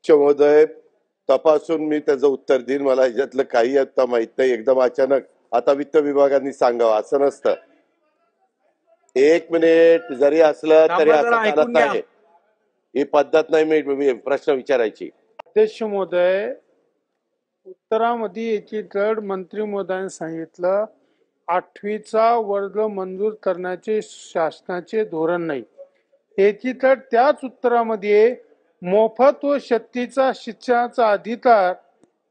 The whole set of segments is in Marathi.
अध्यक्ष महोदय, तपासून मी त्याचं उत्तर देईन. मला ह्याच्यातलं काही आता माहित नाही. एकदम अचानक आता वित्त विभागाने सांगावं असं नसतं. एक मिनिट जरी असलं तरी असं चालत नाही. ही पद्धत नाही मी प्रश्न विचारायची. अध्यक्ष महोदय, उत्तरामध्ये याची जड मंत्री महोदयांनी सांगितलं 8वीचा वर्ग मंजूर करण्याचे शासनाचे धोरण नाही. याची तर त्याच उत्तरामध्ये मोफत व सक्तीचा शिक्षणाचा अधिकार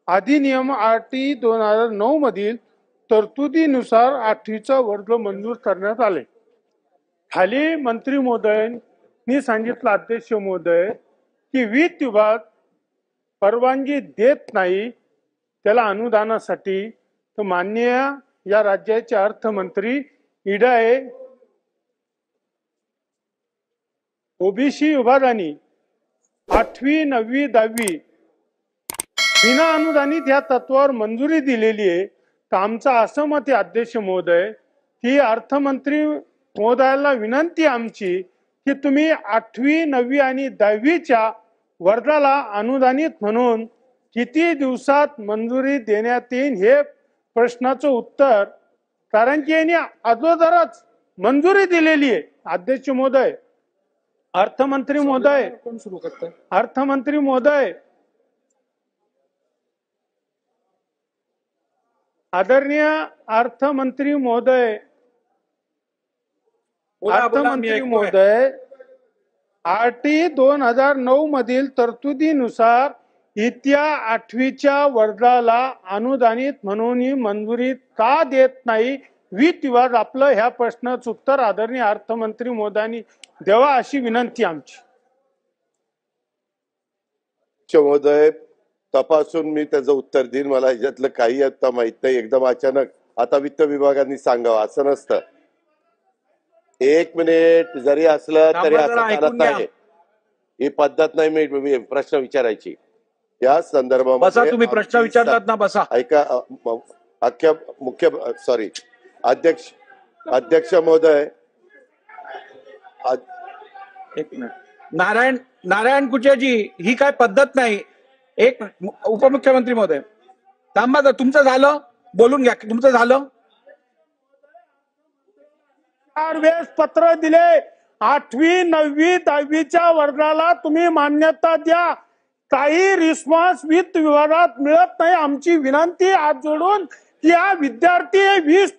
अधिनियम RT 2009 मधील तरतुदीनुसार 8वीचा वर्ग मंजूर करण्यात आले. खाली मंत्री महोदयांनी सांगितलं अध्यक्ष महोदय की वित्त विभाग परवानगी देत नाही त्याला अनुदानासाठी, तर माननीय या राज्याचे अर्थमंत्री इडाए ओबीसी विभागाने 8वी 9वी 10वी विना अनुदानित या तत्वावर मंजुरी दिलेली आहे. तर आमचं असं मत आहे अध्यक्ष महोदय की अर्थमंत्री महोदयाला विनंती आमची की तुम्ही 8वी 9वी आणि 10वीच्या वर्गाला अनुदानित म्हणून किती दिवसात मंजुरी देण्यात येईल हे प्रश्नाचं उत्तर, कारण की यांनी अगोदरच मंजुरी दिलेली आहे. अध्यक्ष महोदय, अर्थमंत्री महोदय, अर्थमंत्री महोदय, आदरणीय अर्थमंत्री महोदय, अर्थमंत्री महोदय, RT 2009 मधील तरतुदीनुसार इत्या 8वीच्या वर्गाला अनुदानित म्हणून मंजुरी का देत नाही वित्त विभाग आपलं ह्या प्रश्नाचं उत्तर आदरणीय अर्थमंत्री महोदयांनी द्यावा अशी विनंती आमची. महोदय, तपासून मी त्याचं उत्तर देईन. मला ह्याच्यातलं काही आता माहित नाही. एकदम अचानक आता वित्त विभागाने सांगावं असं नसतं. एक मिनिट जरी असलं तरी असं चालत नाही. ही पद्धत नाही मी प्रश्न विचारायची. या संदर्भामध्ये बसा, तुम्ही प्रश्न विचारलात ना, बसा. ऐका, अख्ख्या मुख्य सॉरी अध्यक्ष महोदय, एक मिनिट. नारायण कुचेजी, ही काय पद्धत नाही. एक उपमुख्यमंत्री महोदय थांबा, तुमचं झालं, बोलून घ्या. तुमचं झालं. 4 वेळेस पत्र दिले. 8वी 9वी 10वीच्या वर्गाला तुम्ही मान्यता द्या. काही रिस्पॉन्स वित्त विभागात मिळत नाही. आमची विनंती हात जोडून की या विद्यार्थी 20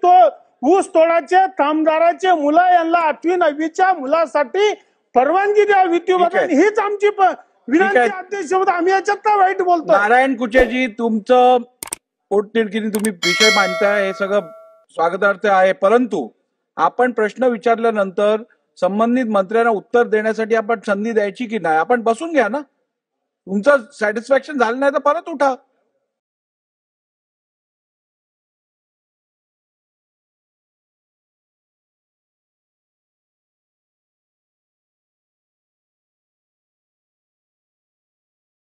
ऊस तोडाचे कामगाराचे मुलं यांना 8वी 9वीच्या मुलासाठी परवानगी द्या वित्त विभागाने, हीच आमची विनंती. अध्यक्ष महोदय, आम्ही याच्यात काय वाईट बोलतो? नारायण कुचेजी, तुमचं पोटतिडकीने तुम्ही विषय मांडताय हे सगळं स्वागतार्थ आहे, परंतु आपण प्रश्न विचारल्यानंतर संबंधित मंत्र्यांना उत्तर देण्यासाठी आपण संधी द्यायची की नाही? आपण बसून घ्या ना. तुमचं सॅटिस्फॅक्शन झालं नाही तर परत उठा.